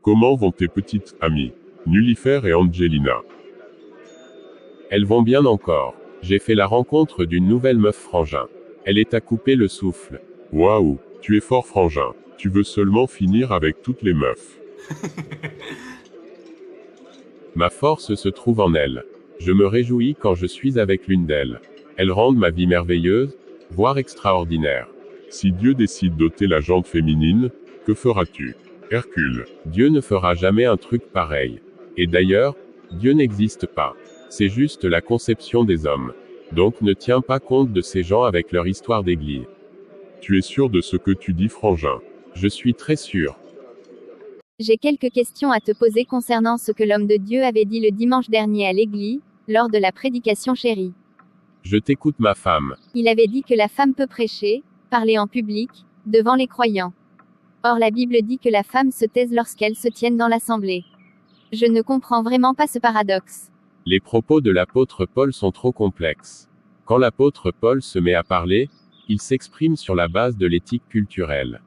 Comment vont tes petites amies, Nullifer et Angelina? Elles vont bien encore. J'ai fait la rencontre d'une nouvelle meuf frangin. Elle est à couper le souffle. Waouh, tu es fort frangin. Tu veux seulement finir avec toutes les meufs. Ma force se trouve en elles. Je me réjouis quand je suis avec l'une d'elles. Elles rendent ma vie merveilleuse, voire extraordinaire. Si Dieu décide d'ôter la jante féminine, que feras-tu? Hercule. Dieu ne fera jamais un truc pareil. Et d'ailleurs, Dieu n'existe pas. C'est juste la conception des hommes. Donc ne tiens pas compte de ces gens avec leur histoire d'église. Tu es sûr de ce que tu dis, frangin? Je suis très sûr. J'ai quelques questions à te poser concernant ce que l'homme de Dieu avait dit le dimanche dernier à l'église, lors de la prédication chérie. Je t'écoute, ma femme. Il avait dit que la femme peut prêcher, parler en public, devant les croyants. Or la Bible dit que la femme se taise lorsqu'elle se tienne dans l'assemblée. Je ne comprends vraiment pas ce paradoxe. Les propos de l'apôtre Paul sont trop complexes. Quand l'apôtre Paul se met à parler, il s'exprime sur la base de l'éthique culturelle.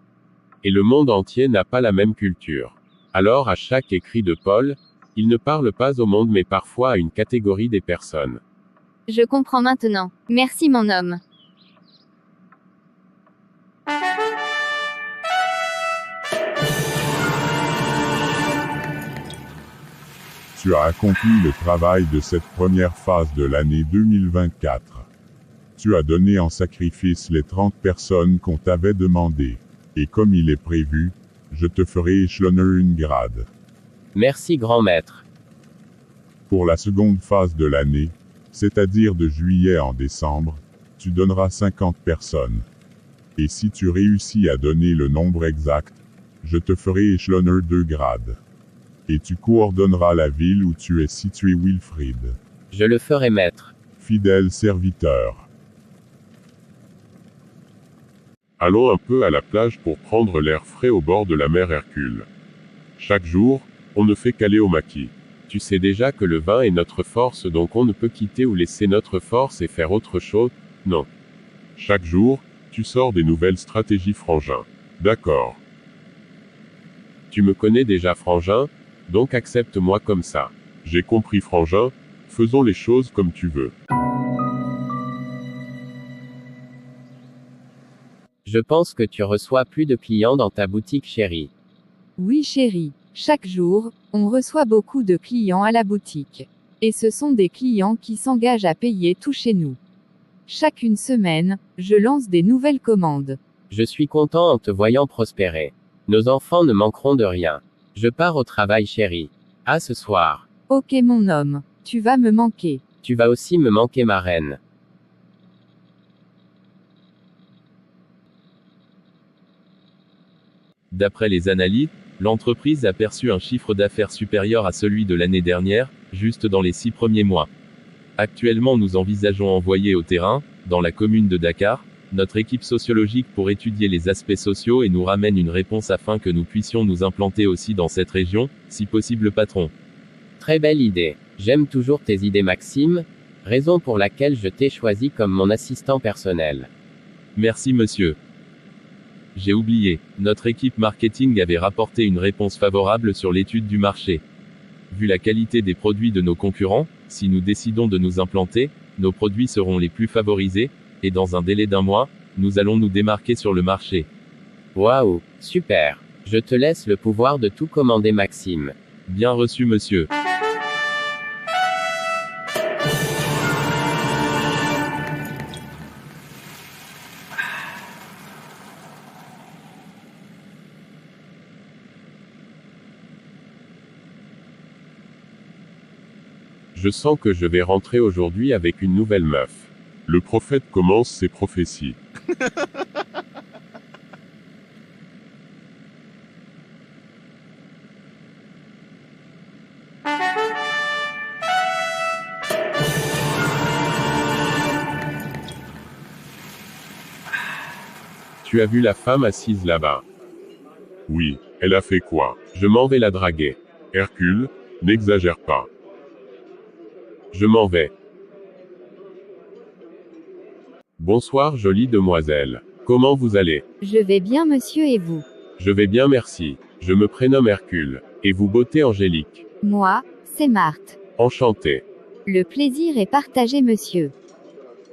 Et le monde entier n'a pas la même culture. Alors à chaque écrit de Paul, il ne parle pas au monde mais parfois à une catégorie des personnes. Je comprends maintenant. Merci mon homme. Tu as accompli le travail de cette première phase de l'année 2024. Tu as donné en sacrifice les 30 personnes qu'on t'avait demandé. Et comme il est prévu, je te ferai échelonner une grade. Merci grand maître. Pour la seconde phase de l'année, c'est-à-dire de juillet en décembre, tu donneras 50 personnes. Et si tu réussis à donner le nombre exact, je te ferai échelonner 2 grades. Et tu coordonneras la ville où tu es situé, Wilfrid. Je le ferai maître. Fidèle serviteur. Allons un peu à la plage pour prendre l'air frais au bord de la mer Hercule. Chaque jour, on ne fait qu'aller au maquis. Tu sais déjà que le vin est notre force, donc on ne peut quitter ou laisser notre force et faire autre chose, non. Chaque jour, tu sors des nouvelles stratégies, frangin. D'accord. Tu me connais déjà, frangin, donc accepte-moi comme ça. J'ai compris, frangin, faisons les choses comme tu veux. Je pense que tu reçois plus de clients dans ta boutique chérie. Oui chérie, chaque jour, on reçoit beaucoup de clients à la boutique. Et ce sont des clients qui s'engagent à payer tout chez nous. Chaque une semaine, je lance des nouvelles commandes. Je suis content en te voyant prospérer. Nos enfants ne manqueront de rien. Je pars au travail chérie. À ce soir. Ok mon homme, tu vas me manquer. Tu vas aussi me manquer ma reine. D'après les analyses, l'entreprise a perçu un chiffre d'affaires supérieur à celui de l'année dernière, juste dans les 6 premiers mois. Actuellement, nous envisageons envoyer au terrain, dans la commune de Dakar, notre équipe sociologique pour étudier les aspects sociaux et nous ramène une réponse afin que nous puissions nous implanter aussi dans cette région, si possible patron. Très belle idée. J'aime toujours tes idées Maxime, raison pour laquelle je t'ai choisi comme mon assistant personnel. Merci monsieur. J'ai oublié, notre équipe marketing avait rapporté une réponse favorable sur l'étude du marché. Vu la qualité des produits de nos concurrents, si nous décidons de nous implanter, nos produits seront les plus favorisés, et dans un délai d'1 mois, nous allons nous démarquer sur le marché. Waouh, super. Je te laisse le pouvoir de tout commander Maxime. Bien reçu monsieur. Je sens que je vais rentrer aujourd'hui avec une nouvelle meuf. Le prophète commence ses prophéties. Tu as vu la femme assise là-bas? Oui, elle a fait quoi? Je m'en vais la draguer. Hercule, n'exagère pas. Je m'en vais. Bonsoir jolie demoiselle. Comment vous allez? Je vais bien monsieur et vous? Je vais bien merci. Je me prénomme Hercule. Et vous, beauté angélique? Moi, c'est Marthe. Enchanté. Le plaisir est partagé, monsieur.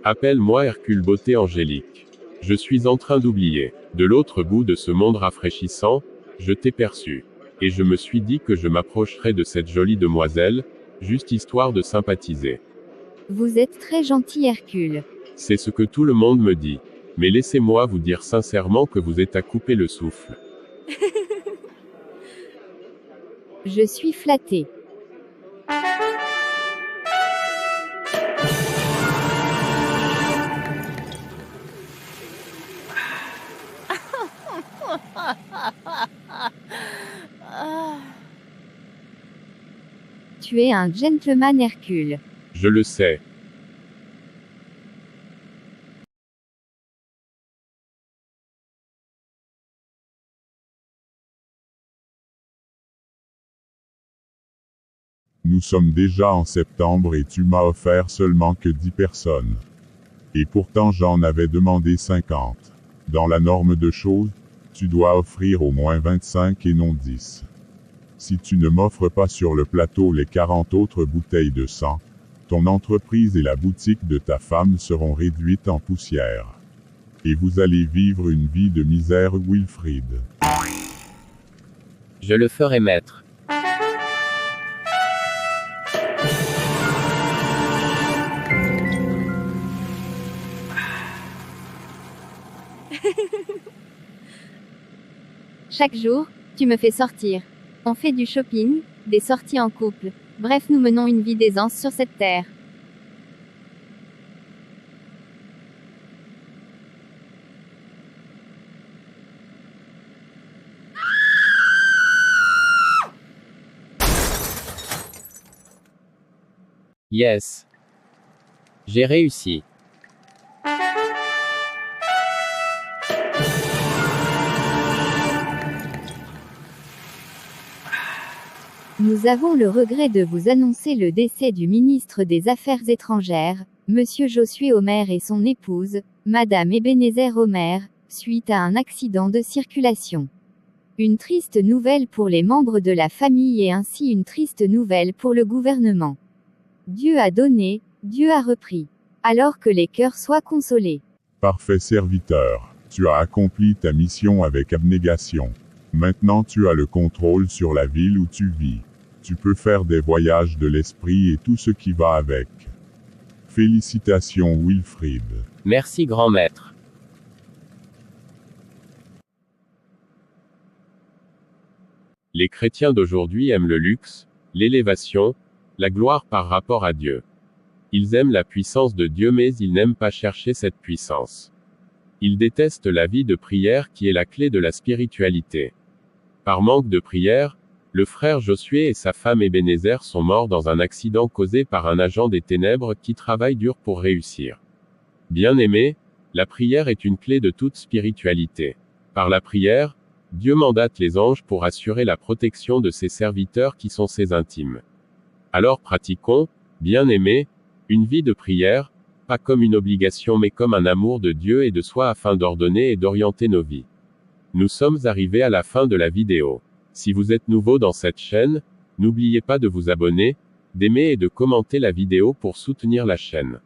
Appelle-moi Hercule, beauté angélique. Je suis en train d'oublier. De l'autre bout de ce monde rafraîchissant, je t'ai perçu. Et je me suis dit que je m'approcherais de cette jolie demoiselle, juste histoire de sympathiser. Vous êtes très gentil, Hercule. C'est ce que tout le monde me dit. Mais laissez-moi vous dire sincèrement que vous êtes à couper le souffle. Je suis flattée. Tu es un gentleman, Hercule. Je le sais. Nous sommes déjà en septembre et tu m'as offert seulement que 10 personnes. Et pourtant j'en avais demandé 50. Dans la norme de choses, tu dois offrir au moins 25 et non 10. Si tu ne m'offres pas sur le plateau les 40 autres bouteilles de sang, ton entreprise et la boutique de ta femme seront réduites en poussière. Et vous allez vivre une vie de misère, Wilfrid. Je le ferai, maître. Chaque jour, tu me fais sortir. On fait du shopping, des sorties en couple. Bref, nous menons une vie d'aisance sur cette terre. Yes. J'ai réussi. Nous avons le regret de vous annoncer le décès du ministre des Affaires étrangères, Monsieur Josué Homer, et son épouse, Madame Ebenezer Homer, suite à un accident de circulation. Une triste nouvelle pour les membres de la famille et ainsi une triste nouvelle pour le gouvernement. Dieu a donné, Dieu a repris. Alors que les cœurs soient consolés. Parfait serviteur, tu as accompli ta mission avec abnégation. Maintenant tu as le contrôle sur la ville où tu vis. Tu peux faire des voyages de l'esprit et tout ce qui va avec. Félicitations Wilfrid. Merci, grand maître. Les chrétiens d'aujourd'hui aiment le luxe, l'élévation, la gloire par rapport à Dieu. Ils aiment la puissance de Dieu mais ils n'aiment pas chercher cette puissance. Ils détestent la vie de prière qui est la clé de la spiritualité. Par manque de prière, le frère Josué et sa femme Ebenezer sont morts dans un accident causé par un agent des ténèbres qui travaille dur pour réussir. Bien-aimés, la prière est une clé de toute spiritualité. Par la prière, Dieu mandate les anges pour assurer la protection de ses serviteurs qui sont ses intimes. Alors pratiquons, bien-aimés, une vie de prière, pas comme une obligation mais comme un amour de Dieu et de soi afin d'ordonner et d'orienter nos vies. Nous sommes arrivés à la fin de la vidéo. Si vous êtes nouveau dans cette chaîne, n'oubliez pas de vous abonner, d'aimer et de commenter la vidéo pour soutenir la chaîne.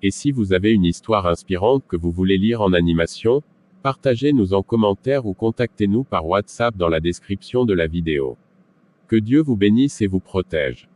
Et si vous avez une histoire inspirante que vous voulez lire en animation, partagez-nous en commentaire ou contactez-nous par WhatsApp dans la description de la vidéo. Que Dieu vous bénisse et vous protège.